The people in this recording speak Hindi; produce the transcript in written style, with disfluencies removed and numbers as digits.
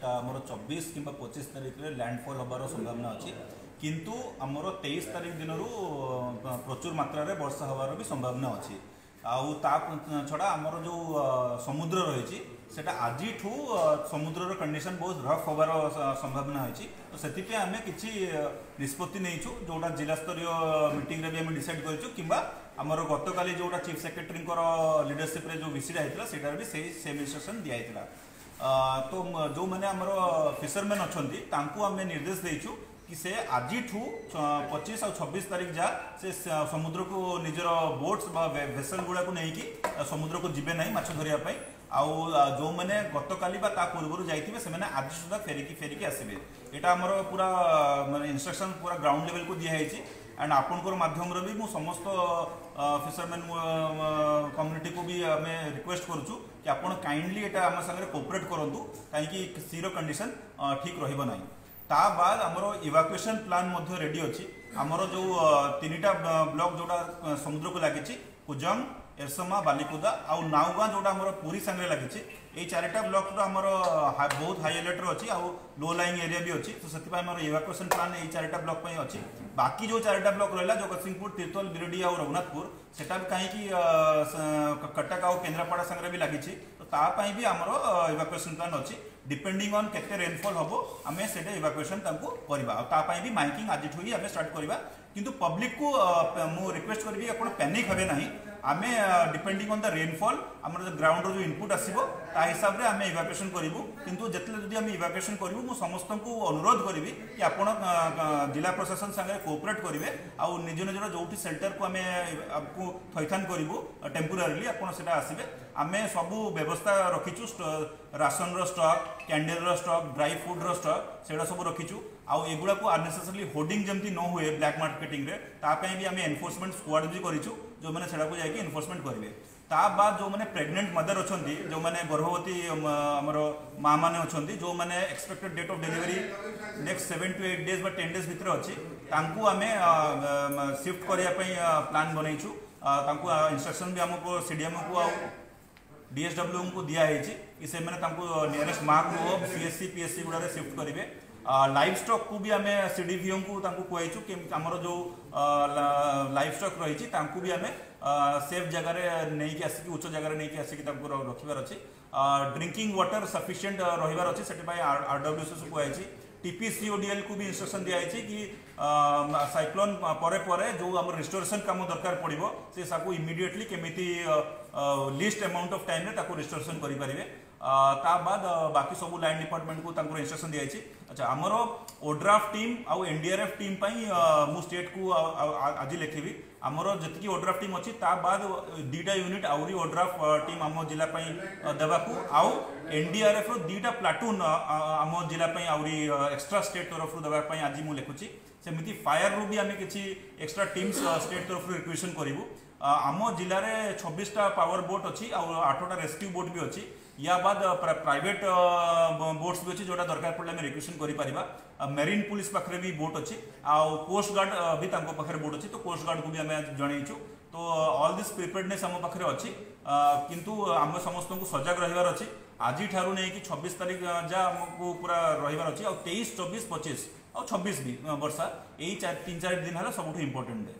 सेटा आमर 24 कि 25 तारिख में लैंडफॉल हबार संभावना अच्छी किंतु आमर 23 तारिख दिन प्रचुर मात्रा रे वर्षा हबार भी संभावना अच्छी आउ ता छड़ा आमर जो समुद्र रही सेटा आज समुद्र कंडीशन बहुत रफ हबार संभावना होती तो से आम कि निष्पत्ति नहीं जोटा जिला स्तरीय मीटिंग रे भी आम डिसाइड करूँ आमर गत काली जोटा चीफ सेक्रेटरी लीडरशिप रे जो विषय होता से भी सेम इंस्ट्रक्शन दिया तो जो मैंने आमर फिशरमैन अच्छा आम निर्देश देचु कि से आज 25 और 26 तारिख जा से समुद्र को निजर बोट्स वेसल गुड़ा को नहीं समुद्र को जीवे ना माछ धरिया आउ जो मैंने गत काली पूर्व जाइए से आज सुधा फेरिकी आसबे यहाँ आमर पूरा माने इंस्ट्रक्शन पूरा ग्राउंड लेवल को दिखाई एंड आपंकर माध्यम भी मु समस्त फिशरमैन कम्युनिटी को भी आम रिक्वेस्ट करूँ कि आपड़ काइंडली यहाँ आम सागर कोऑपरेट करूँ कहीं सीर कंडीशन ठीक रहा ता बाद आमर इवाकुएशन प्लान रेडी अच्छी आमर जो 3टा ब्लॉक जोड़ा समुद्र को लगी कुजंग एरसमा बालिकुदा आउ नाउगाँ जोटा आमर पुरी सांगे लगी ये 4टा ब्लॉक आमर बहुत हाई अलर्ट अच्छी आउ लो लाइंग एरिया भी अच्छी तो से आमर इवाकुएशन प्लान ये 4टा ब्लॉक अच्छी बाकी जो 4टा ब्लॉक रहा जगतसिंहपुर तीर्तोल बिरडी और रघुनाथपुर सेटा भी कहीं कटक आउ केन्द्रापड़ा सांगे भी लगी तो तापाई भी आमर इवाकुएशन प्लान अच्छी डिपेंडिंग ऑन केते रेनफॉल हम आम से इवाकुएशन करवा भी माइकिंग आज ही आम स्टार्ट करवा किंतु पब्लिक को मु रिक्वेस्ट करी आप पैनिक हे ना आम डिपेंडिंग ऑन द रेनफॉल आम ग्राउंड जो इनपुट आसो ता हिसाब से आम इवाकुएशन करूँ किंतु जिते आम इवाकुएशन करूँ मु समस्त को अनुरोध करी कि आप जिला प्रशासन सागर कोऑपरेट करेंगे आउ निज निजर जो सेल्टर को आम आपको थैथान करूँ टेम्पोरारीली आपड़ आसबे आम सबू व्यवस्था रखीचु ration stock candle stock dry food stock से सब रखीचु आउ एगुड़ा को अननेसेसरली होर्डिंग जमती न हुए ब्लैक मार्केटिंग रे तापाई भी आम एनफोर्समेंट स्क्वाड भी करूँ जो मैंने सेटा को जाकि एनफोर्समेंट करेंगे ता बाद जो मैंने प्रेग्नेंट मदर अच्छा जो मैंने गर्भवती आमर माँ मैंने अच्छा जो मैंने expected date of delivery next 7 to 8 days 10 days भितर अच्छी आम शिफ्ट करने प्लान बनईचु इंस्ट्रक्शन भी आमको सीडीएम को डीएसडब्ल्यू को दिखाई कि से नियरेस्ट मार्क हो सीएससी पीएससी गुड़ा शिफ्ट करेंगे लाइव स्टॉक को भी आम सीडीवीओ को कहचु कि आमर जो लाइव स्टॉक रही भी आम सेफ जगार नहीं आसिक उच्च जगार नहीं आसिक रखार अच्छी ड्रिंकिंग वाटर सफिशिएंट रही अच्छी से आरडब्ल्यूसी को कही टीपीसीओडीएल को भी इंस्ट्रक्शन दिखाई कि साइक्लोन परे जो आम रिस्टोरेशन काम दरकार पड़ो से सबको इमिडिएटली केमिति लिस्ट अमाउंट ऑफ टाइम रे रिस्टोरेशन करें ता बाद बाकी सब लाइन डिपार्टमेंट को इंस्ट्रक्शन दिखाई अच्छा आमर ओड्राफ टीम आउ एनडीआरएफ टीम मु स्टेट को आज लिखी आमर जी ओड्राफ टीम अच्छी ता बाद 2टा यूनिट आउरी ओड्राफ टीम आम जिला देवाकू आउ एनडीआरएफ रो 2टा प्लाटून आम जिला आउरी एक्स्ट्रा स्टेट तरफ देवाई आज मुझे लिखुची सेमती फायर रू भी आम कि एक्स्ट्रा टीम्स स्टेट तरफ रिक्वेशन करूँ आम जिले में 26टा पावर बोट अच्छी और 8टा रेस्क्यू बोट भी अच्छी या बाद प्राइवेट बोट्स भी अच्छी जोटा दरकार पड़े आम रिक्वेशन करा मेरीन पुलिस पाखे भी बोट अच्छी आउ कोस्ट गार्ड भी पाखे बोट अच्छी तो कोस्ट गार्ड को भी आम जनईचु तो ऑल दिस प्रिपेयर्डनेस आम पाखे अच्छी किंतु आम समस्त को सजग रही अच्छी आज ठारू नहीं कि 26 तारिख जा आमको पूरा रही अच्छी 23, 24, 25 और 26 भी वर्षा यही 3-4 दिन है सबुठ इम्पोर्टेंट डे।